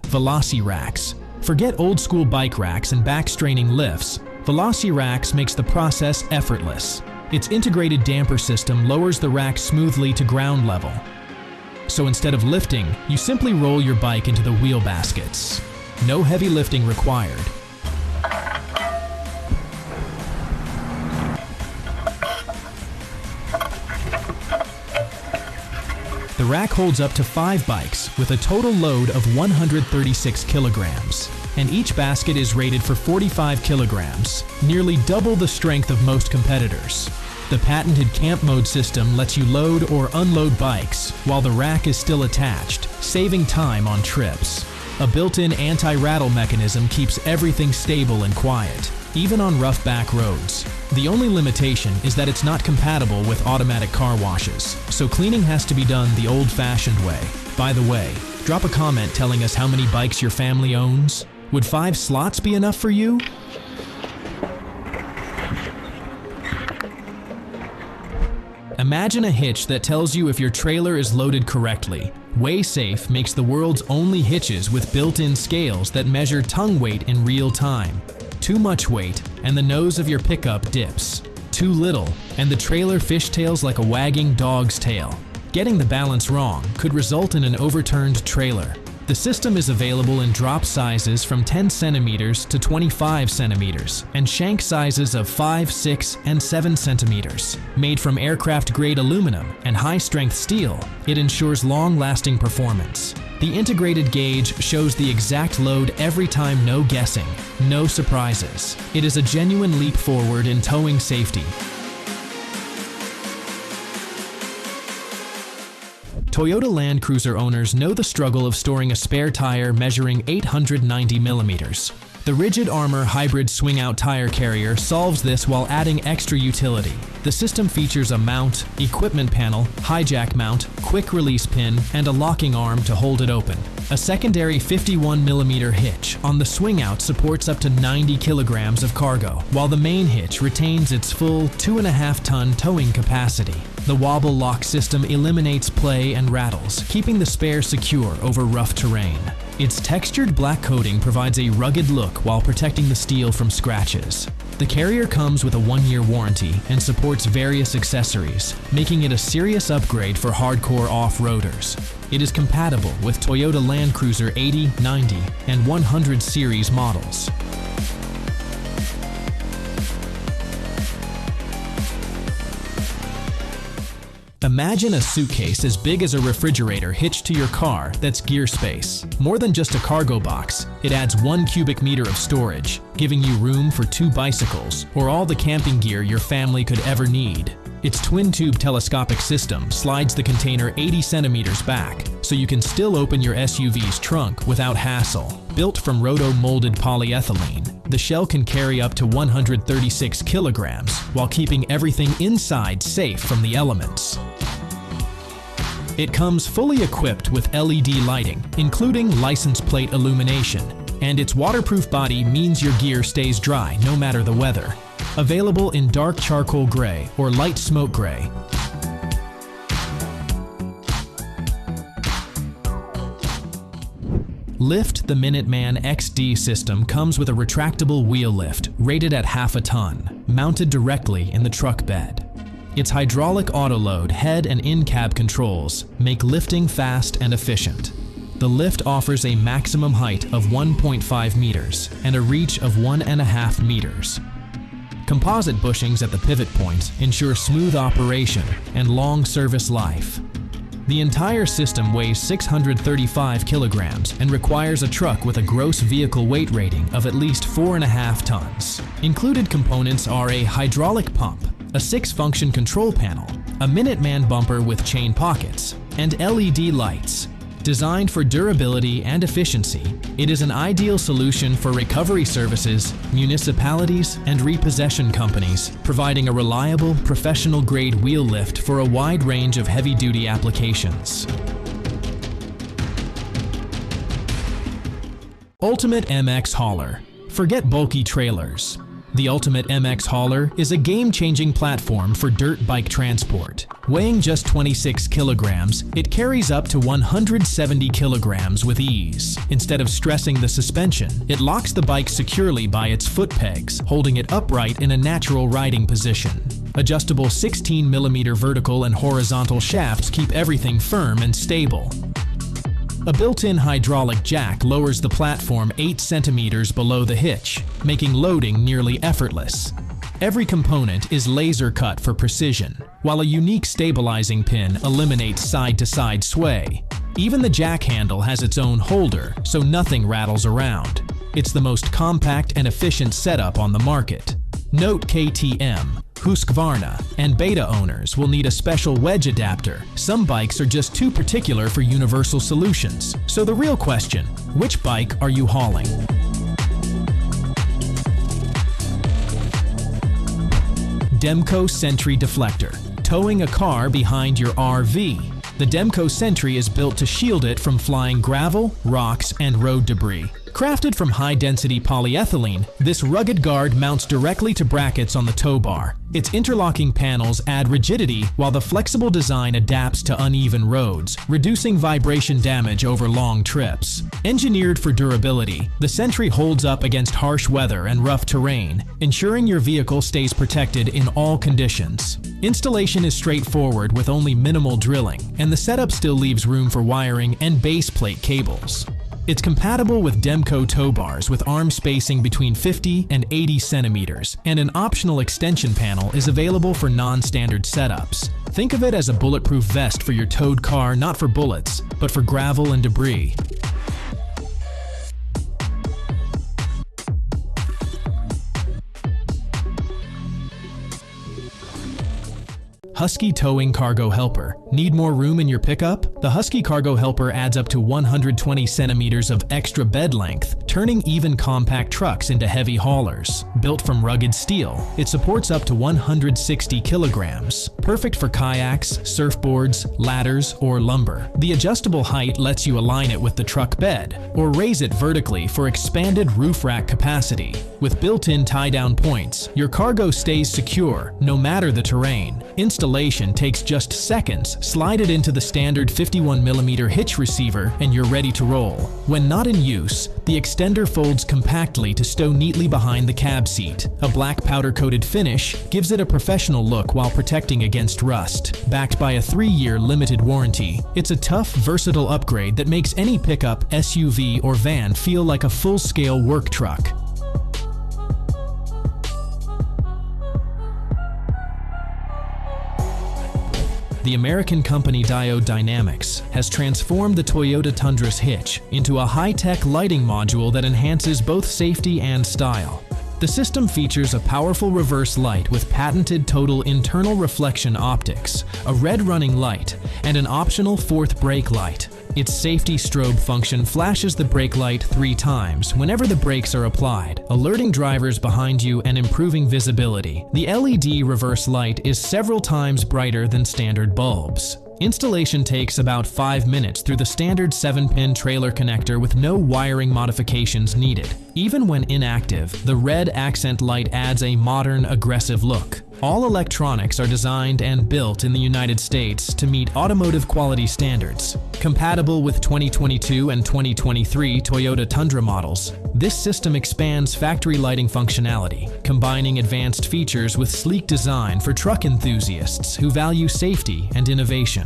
VelociRAX. Forget old-school bike racks and back-straining lifts. VelociRAX makes the process effortless. Its integrated damper system lowers the rack smoothly to ground level. So instead of lifting, you simply roll your bike into the wheel baskets. No heavy lifting required. The rack holds up to 5 bikes with a total load of 136 kilograms, and each basket is rated for 45 kilograms, nearly double the strength of most competitors. The patented camp mode system lets you load or unload bikes while the rack is still attached, saving time on trips. A built-in anti-rattle mechanism keeps everything stable and quiet, even on rough back roads. The only limitation is that it's not compatible with automatic car washes, so cleaning has to be done the old-fashioned way. By the way, drop a comment telling us how many bikes your family owns. Would 5 slots be enough for you? Imagine a hitch that tells you if your trailer is loaded correctly. WaySafe makes the world's only hitches with built-in scales that measure tongue weight in real time. Too much weight, and the nose of your pickup dips. Too little, and the trailer fishtails like a wagging dog's tail. Getting the balance wrong could result in an overturned trailer. The system is available in drop sizes from 10 centimeters to 25 centimeters, and shank sizes of 5, 6, and 7 centimeters. Made from aircraft-grade aluminum and high-strength steel, it ensures long-lasting performance. The integrated gauge shows the exact load every time, no guessing, no surprises. It is a genuine leap forward in towing safety. Toyota Land Cruiser owners know the struggle of storing a spare tire measuring 890 millimeters. The Rigid Armor Hybrid Swing-Out Tire Carrier solves this while adding extra utility. The system features a mount, equipment panel, hijack mount, quick release pin, and a locking arm to hold it open. A secondary 51mm hitch on the swing-out supports up to 90 kilograms of cargo, while the main hitch retains its full 2.5-ton towing capacity. The wobble lock system eliminates play and rattles, keeping the spare secure over rough terrain. Its textured black coating provides a rugged look while protecting the steel from scratches. The carrier comes with a 1-year warranty and supports various accessories, making it a serious upgrade for hardcore off-roaders. It is compatible with Toyota Land Cruiser 80, 90, and 100 series models. Imagine a suitcase as big as a refrigerator hitched to your car that's GearSpace. More than just a cargo box, it adds 1 cubic meter of storage, giving you room for 2 bicycles or all the camping gear your family could ever need. Its twin-tube telescopic system slides the container 80 centimeters back, so you can still open your SUV's trunk without hassle. Built from roto-molded polyethylene, the shell can carry up to 136 kilograms while keeping everything inside safe from the elements. It comes fully equipped with LED lighting, including license plate illumination, and its waterproof body means your gear stays dry no matter the weather. Available in dark charcoal gray or light smoke gray. Lift. The Minuteman XD system comes with a retractable wheel lift rated at 1/2 ton, mounted directly in the truck bed. Its hydraulic autoload head and in-cab controls make lifting fast and efficient. The lift offers a maximum height of 1.5 meters and a reach of 1.5 meters. Composite bushings at the pivot points ensure smooth operation and long service life. The entire system weighs 635 kilograms and requires a truck with a gross vehicle weight rating of at least 4.5 tons. Included components are a hydraulic pump, a 6-function control panel, a Minuteman bumper with chain pockets, and LED lights. Designed for durability and efficiency, it is an ideal solution for recovery services, municipalities, and repossession companies, providing a reliable, professional-grade wheel lift for a wide range of heavy-duty applications. Ultimate MX Hauler. Forget bulky trailers. The Ultimate MX Hauler is a game-changing platform for dirt bike transport. Weighing just 26 kilograms, it carries up to 170 kilograms with ease. Instead of stressing the suspension, it locks the bike securely by its foot pegs, holding it upright in a natural riding position. Adjustable 16mm vertical and horizontal shafts keep everything firm and stable. A built-in hydraulic jack lowers the platform 8 centimeters below the hitch, making loading nearly effortless. Every component is laser cut for precision, while a unique stabilizing pin eliminates side-to-side sway. Even the jack handle has its own holder, so nothing rattles around. It's the most compact and efficient setup on the market. Note KTM, Husqvarna, and Beta owners will need a special wedge adapter. Some bikes are just too particular for universal solutions. So the real question, which bike are you hauling? Demco Sentry Deflector, towing a car behind your RV. The Demco Sentry is built to shield it from flying gravel, rocks, and road debris. Crafted from high-density polyethylene, this rugged guard mounts directly to brackets on the tow bar. Its interlocking panels add rigidity, while the flexible design adapts to uneven roads, reducing vibration damage over long trips. Engineered for durability, the Sentry holds up against harsh weather and rough terrain, ensuring your vehicle stays protected in all conditions. Installation is straightforward with only minimal drilling, and the setup still leaves room for wiring and base plate cables. It's compatible with Demco tow bars with arm spacing between 50 and 80 centimeters, and an optional extension panel is available for non-standard setups. Think of it as a bulletproof vest for your towed car, not for bullets, but for gravel and debris. Husky Towing Cargo Helper. Need more room in your pickup? The Husky Cargo Helper adds up to 120 centimeters of extra bed length, turning even compact trucks into heavy haulers. Built from rugged steel, it supports up to 160 kilograms. Perfect for kayaks, surfboards, ladders, or lumber. The adjustable height lets you align it with the truck bed, or raise it vertically for expanded roof rack capacity. With built-in tie-down points, your cargo stays secure, no matter the terrain. Installation takes just seconds. Slide it into the standard 51mm hitch receiver and you're ready to roll. When not in use, the extender folds compactly to stow neatly behind the cab seat. A black powder-coated finish gives it a professional look while protecting against rust. Backed by a 3-year limited warranty, it's a tough, versatile upgrade that makes any pickup, SUV, or van feel like a full-scale work truck. The American company Diode Dynamics has transformed the Toyota Tundra's hitch into a high-tech lighting module that enhances both safety and style. The system features a powerful reverse light with patented total internal reflection optics, a red running light, and an optional fourth brake light. Its safety strobe function flashes the brake light 3 times whenever the brakes are applied, alerting drivers behind you and improving visibility. The LED reverse light is several times brighter than standard bulbs. Installation takes about 5 minutes through the standard 7-pin trailer connector with no wiring modifications needed. Even when inactive, the red accent light adds a modern, aggressive look. All electronics are designed and built in the United States to meet automotive quality standards. Compatible with 2022 and 2023 Toyota Tundra models, this system expands factory lighting functionality, combining advanced features with sleek design for truck enthusiasts who value safety and innovation.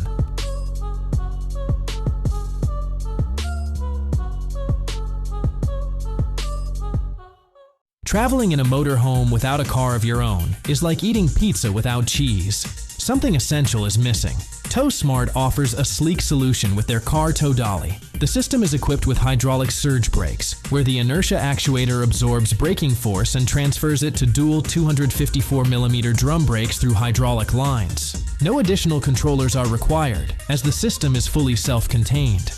Traveling in a motorhome without a car of your own is like eating pizza without cheese. Something essential is missing. TowSmart offers a sleek solution with their car tow dolly. The system is equipped with hydraulic surge brakes, where the inertia actuator absorbs braking force and transfers it to dual 254mm drum brakes through hydraulic lines. No additional controllers are required, as the system is fully self-contained.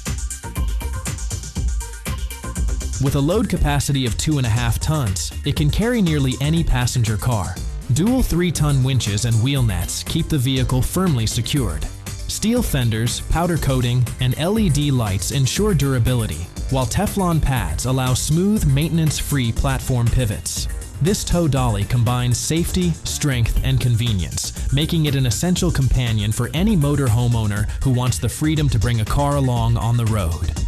With a load capacity of 2.5 tons, it can carry nearly any passenger car. Dual 3-ton winches and wheel nets keep the vehicle firmly secured. Steel fenders, powder coating, and LED lights ensure durability, while Teflon pads allow smooth, maintenance-free platform pivots. This tow dolly combines safety, strength, and convenience, making it an essential companion for any motor homeowner who wants the freedom to bring a car along on the road.